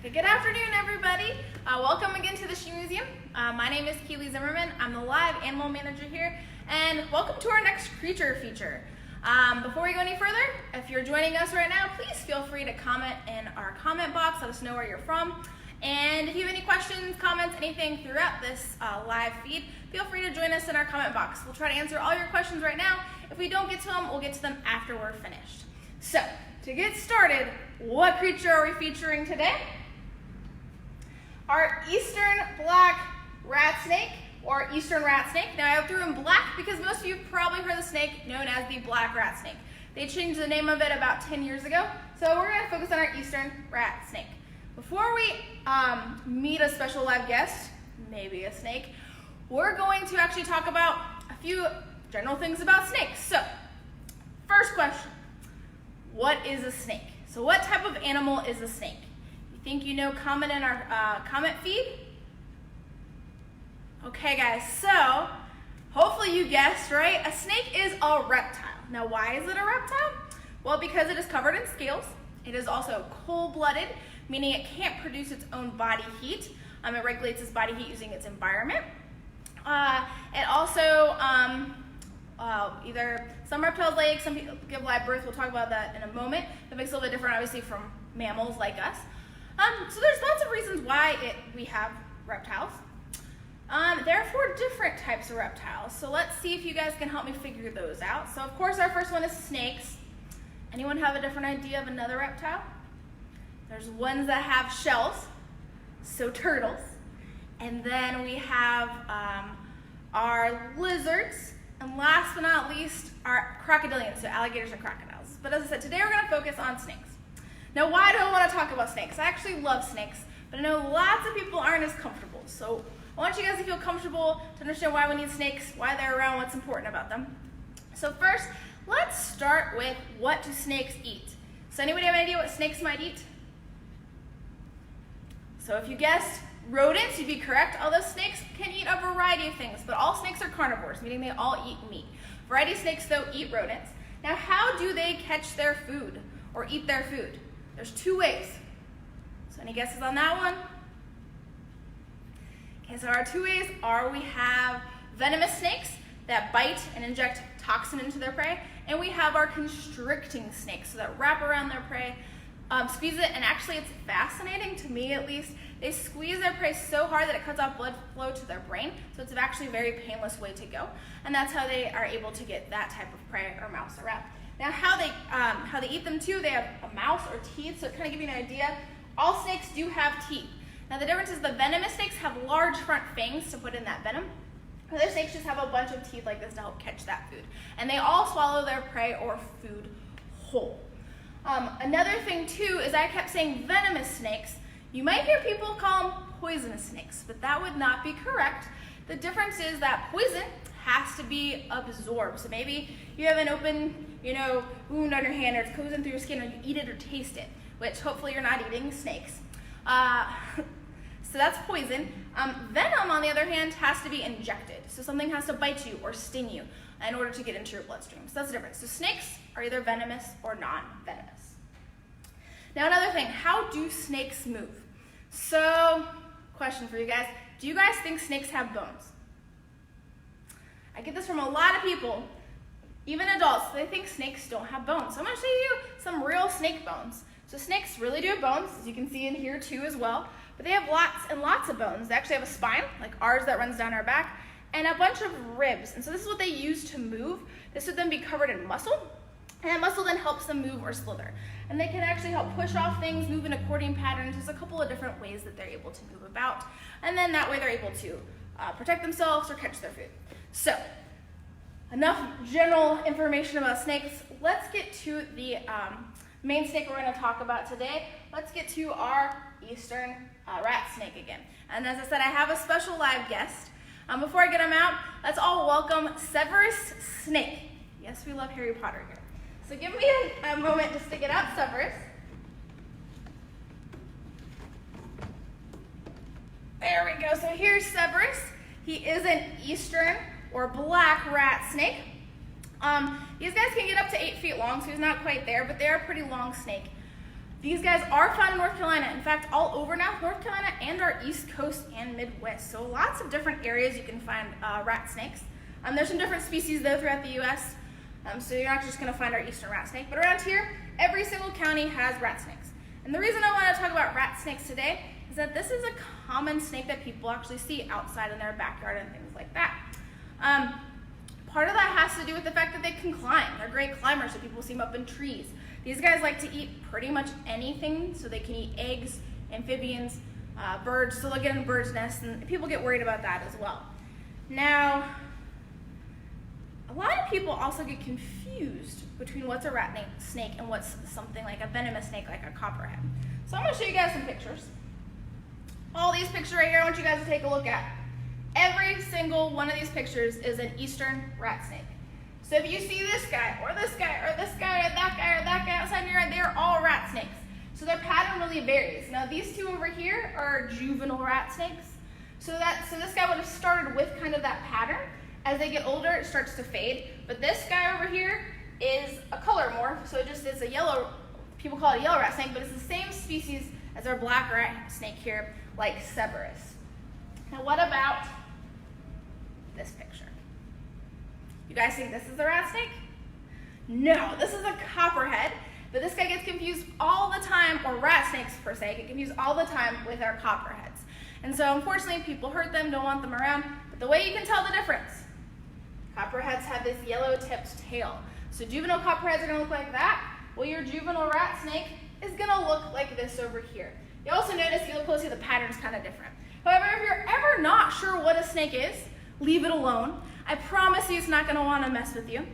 Good afternoon, everybody. Welcome again to the Schiele Museum. My name is Schiele Zimmerman. I'm the live animal manager here, and welcome to our next creature feature. Before we go any further, if you're joining us right now, please feel free to comment in our comment box. Let us know where you're from. And if you have any questions, comments, anything throughout this live feed, feel free to join us in our comment box. We'll try to answer all your questions right now. If we don't get to them, we'll get to them after we're finished. So, to get started, what creature are we featuring today? Our eastern black rat snake, or eastern rat snake. Now I threw in black because most of you have probably heard the snake known as the black rat snake. They changed the name of it about 10 years ago, so we're going to focus on our eastern rat snake. Before we meet a special live guest, maybe a snake, we're going to actually talk about a few general things about snakes. So, first question, what is a snake? So what type of animal is a snake? Think you know comment in our comment feed? Okay guys, so hopefully you guessed, right? A snake is a reptile. Now why is it a reptile? Well, because it is covered in scales. It is also cold-blooded, meaning it can't produce its own body heat. It regulates its body heat using its environment. It also, either some reptiles lay eggs, some people give live birth. We'll talk about that in a moment. That makes it a little bit different, obviously, from mammals like us. So there's lots of reasons why we have reptiles. There are 4 different types of reptiles, so let's see if you guys can help me figure those out. So of course our first one is snakes. Anyone have a different idea of another reptile? There's ones that have shells, so turtles. And then we have our lizards, and last but not least, our crocodilians, so alligators and crocodiles. But as I said, today we're going to focus on snakes. Now, why do I want to talk about snakes? I actually love snakes, but I know lots of people aren't as comfortable. So I want you guys to feel comfortable, to understand why we need snakes, why they're around, what's important about them. So first, let's start with what do snakes eat? So anybody have an idea what snakes might eat? So if you guessed rodents, you'd be correct, although snakes can eat a variety of things, but all snakes are carnivores, meaning they all eat meat. Variety of snakes, though, eat rodents. Now, how do they catch their food or eat their food? There's 2 ways. So any guesses on that one? Okay, so our 2 ways are we have venomous snakes that bite and inject toxin into their prey, and we have our constricting snakes, so that wrap around their prey, squeeze it, and actually it's fascinating, to me at least, they squeeze their prey so hard that it cuts off blood flow to their brain, so it's actually a very painless way to go, and that's how they are able to get that type of prey or mouse or rat. Now how they eat them too, they have a mouth or teeth, so to kind of give you an idea, all snakes do have teeth. Now the difference is the venomous snakes have large front fangs to put in that venom. Other snakes just have a bunch of teeth like this to help catch that food. And they all swallow their prey or food whole. Another thing too is I kept saying venomous snakes. You might hear people call them poisonous snakes, but that would not be correct. The difference is that poison has to be absorbed. So maybe you have an open, wound on your hand, or it's goes in through your skin, or you eat it or taste it, which hopefully you're not eating snakes. So that's poison. Venom, on the other hand, has to be injected. So something has to bite you or sting you in order to get into your bloodstream. So that's the difference. So snakes are either venomous or non-venomous. Now another thing, how do snakes move? So, question for you guys. Do you guys think snakes have bones? I get this from a lot of people, even adults. They think snakes don't have bones. So I'm going to show you some real snake bones. So snakes really do have bones, as you can see in here too as well. But they have lots and lots of bones. They actually have a spine, like ours that runs down our back, and a bunch of ribs. And so this is what they use to move. This would then be covered in muscle, and that muscle then helps them move or slither. And they can actually help push off things, move in accordion patterns. There's a couple of different ways that they're able to move about. And then that way they're able to protect themselves or catch their food. So, enough general information about snakes. Let's get to the main snake we're going to talk about today. Let's get to our eastern rat snake again. And as I said, I have a special live guest. Before I get him out, let's all welcome Severus Snake. Yes, we love Harry Potter here. So give me a moment to stick it out, Severus. There we go. So here's Severus. He is an eastern or black rat snake. These guys can get up to 8 feet long, so he's not quite there, but they're a pretty long snake. These guys are found in North Carolina. In fact, all over now, North Carolina and our East Coast and Midwest. So lots of different areas you can find rat snakes. There's some different species though throughout the U.S. So you're not just gonna find our eastern rat snake, but around here, every single county has rat snakes. And the reason I wanna talk about rat snakes today is that this is a common snake that people actually see outside in their backyard and things like that. Part of that has to do with the fact that they can climb. They're great climbers, so people see them up in trees. These guys like to eat pretty much anything, so they can eat eggs, amphibians, birds, so they'll get in birds' nests, and people get worried about that as well. Now, a lot of people also get confused between what's a rat snake and what's something like a venomous snake, like a copperhead. So I'm gonna show you guys some pictures. All these pictures right here, I want you guys to take a look at. Every single one of these pictures is an eastern rat snake. So if you see this guy, or this guy, or this guy, or that guy, or that guy outside your eye, they're all rat snakes. So their pattern really varies. Now these two over here are juvenile rat snakes. So this guy would have started with kind of that pattern. As they get older, it starts to fade. But this guy over here is a color morph, so it just is a yellow, people call it a yellow rat snake, but it's the same species as our black rat snake here, like Severus. Now what about this picture? You guys think this is a rat snake? No, this is a copperhead, but this guy gets confused all the time, or rat snakes per se, get confused all the time with our copperheads. And so unfortunately people hurt them, don't want them around, but the way you can tell the difference, copperheads have this yellow tipped tail. So juvenile copperheads are gonna look like that, well your juvenile rat snake is gonna look like this over here. You also notice, if you look closely, the pattern's kind of different. However, if you're ever not sure what a snake is, leave it alone. I promise you it's not gonna wanna mess with you.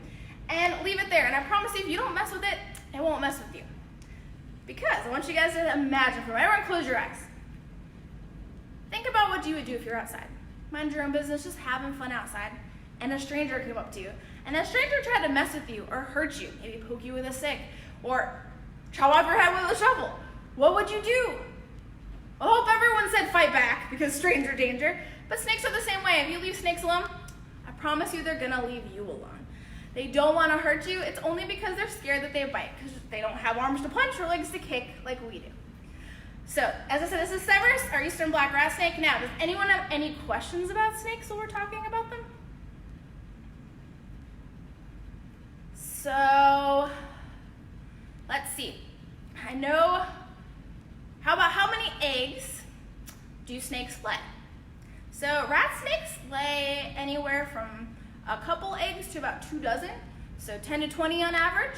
And leave it there, and I promise you if you don't mess with it, it won't mess with you. Because I want you guys to imagine, for everyone close your eyes. Think about what you would do if you're outside. Mind your own business, just having fun outside, and a stranger came up to you. And that stranger tried to mess with you or hurt you, maybe poke you with a stick, or chop off your head with a shovel. What would you do? I hope everyone said fight back, because stranger danger. But snakes are the same way. If you leave snakes alone, I promise you they're gonna leave you alone. They don't wanna hurt you. It's only because they're scared that they bite, because they don't have arms to punch or legs to kick like we do. So, as I said, this is Severus, our eastern black rat snake. Now, does anyone have any questions about snakes while we're talking about them? So, let's see. I know, how many eggs do snakes lay? So rat snakes lay anywhere from a couple eggs to about 2 dozen, so 10 to 20 on average.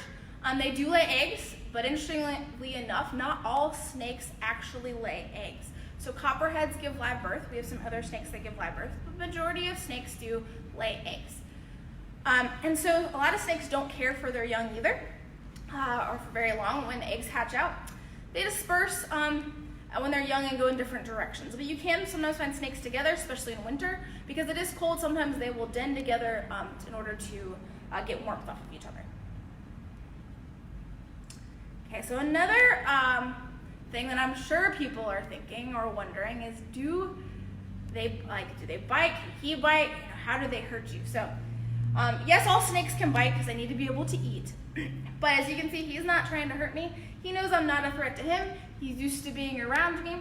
They do lay eggs, but interestingly enough, not all snakes actually lay eggs. So copperheads give live birth. We have some other snakes that give live birth, but the majority of snakes do lay eggs. And so a lot of snakes don't care for their young either, or for very long. When eggs hatch out, they disperse when they're young and go in different directions. But you can sometimes find snakes together, especially in winter, because it is cold. Sometimes they will den together in order to get warmth off of each other. Okay, so another thing that I'm sure people are thinking or wondering is, do they bite? Can he bite? How do they hurt you? So yes, all snakes can bite because they need to be able to eat. But as you can see, he's not trying to hurt me. He knows I'm not a threat to him. He's used to being around me.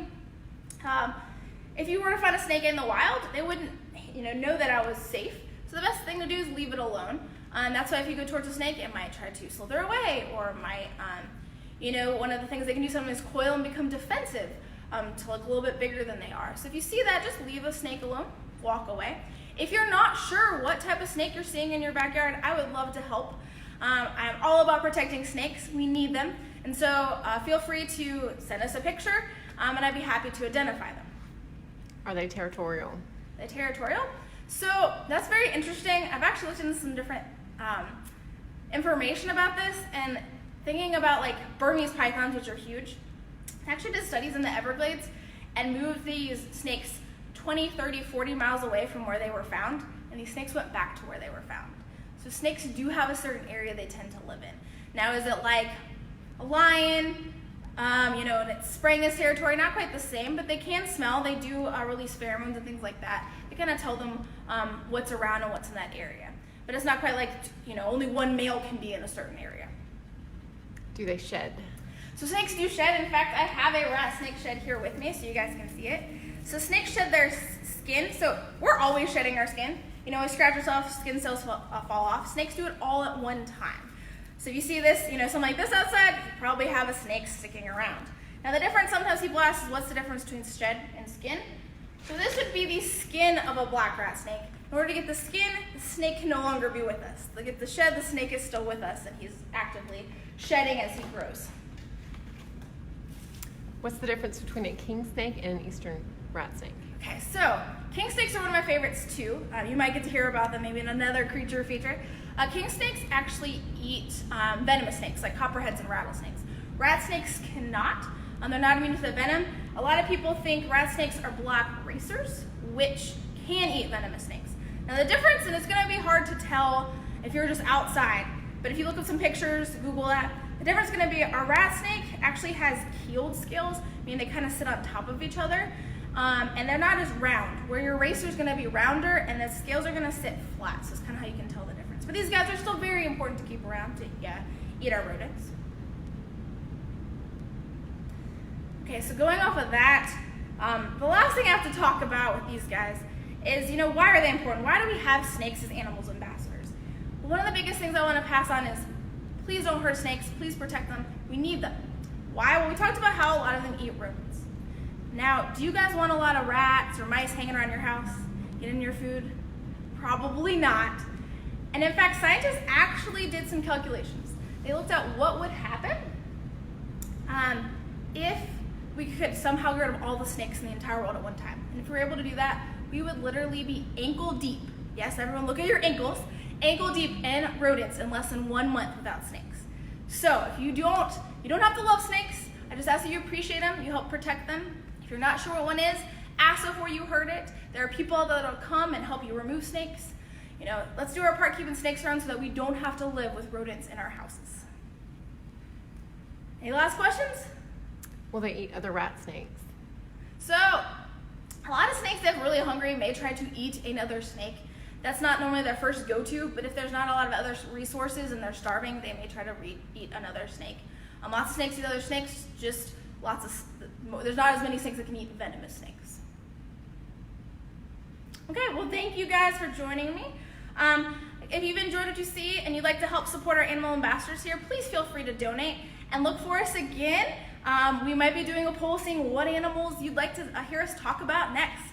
If you were to find a snake in the wild, they wouldn't know that I was safe. So the best thing to do is leave it alone. That's why if you go towards a snake, it might try to slither away, or might, one of the things they can do sometimes is coil and become defensive to look a little bit bigger than they are. So if you see that, just leave a snake alone, walk away. If you're not sure what type of snake you're seeing in your backyard, I would love to help. I'm all about protecting snakes. We need them. And so feel free to send us a picture, and I'd be happy to identify them. Are they territorial? They're territorial? So that's very interesting. I've actually looked into some different information about this, and thinking about like Burmese pythons, which are huge. I actually did studies in the Everglades and moved these snakes 20, 30, 40 miles away from where they were found, and these snakes went back to where they were found. So snakes do have a certain area they tend to live in. Now, is it like a lion, and it's spraying its territory? Not quite the same, but they can smell. They do release pheromones and things like that. They kind of tell them what's around and what's in that area. But it's not quite like, only one male can be in a certain area. Do they shed? So snakes do shed. In fact, I have a rat snake shed here with me so you guys can see it. So snakes shed their skin. So we're always shedding our skin. You know, we scratch ourselves, skin cells fall off. Snakes do it all at one time. So if you see this, you know, something like this outside, you probably have a snake sticking around. Now the difference, sometimes people ask, is what's the difference between shed and skin? So this would be the skin of a black rat snake. In order to get the skin, the snake can no longer be with us. To get the shed, the snake is still with us and he's actively shedding as he grows. What's the difference between a king snake and an eastern rat snake? Okay, so king snakes are one of my favorites too. You might get to hear about them maybe in another creature feature. King snakes actually eat venomous snakes like copperheads and rattlesnakes. Rat snakes cannot. They're not immune to the venom. A lot of people think rat snakes are black racers, which can eat venomous snakes. Now the difference, and it's going to be hard to tell if you're just outside, but if you look at some pictures, Google that, the difference is going to be a rat snake actually has keeled scales, meaning they kind of sit on top of each other. And they're not as round, where your racer is going to be rounder and the scales are going to sit flat. So it's kind of how you can tell the difference. But these guys are still very important to keep around to eat our rodents. Okay, so going off of that, the last thing I have to talk about with these guys is, you know, why are they important? Why do we have snakes as animals ambassadors? Well, one of the biggest things I want to pass on is please don't hurt snakes. Please protect them. We need them. Why? Well, we talked about how a lot of them eat rodents. Now, do you guys want a lot of rats or mice hanging around your house, getting in your food? Probably not. And in fact, scientists actually did some calculations. They looked at what would happen if we could somehow get rid of all the snakes in the entire world at one time. And if we were able to do that, we would literally be ankle deep. Yes, everyone look at your ankles. Ankle deep in rodents in less than 1 month without snakes. So if you don't have to love snakes. I just ask that you appreciate them, you help protect them. If you're not sure what one is, ask before you hurt it. There are people that will come and help you remove snakes. You know, let's do our part keeping snakes around so that we don't have to live with rodents in our houses. Any last questions? Will they eat other rat snakes? So, a lot of snakes, if really hungry, may try to eat another snake. That's not normally their first go-to, but if there's not a lot of other resources and they're starving, they may try to eat another snake. Lots of snakes eat other snakes, just there's not as many snakes that can eat venomous snakes. Okay, well thank you guys for joining me. If you've enjoyed what you see and you'd like to help support our animal ambassadors here, please feel free to donate and look for us again. We might be doing a poll seeing what animals you'd like to hear us talk about next.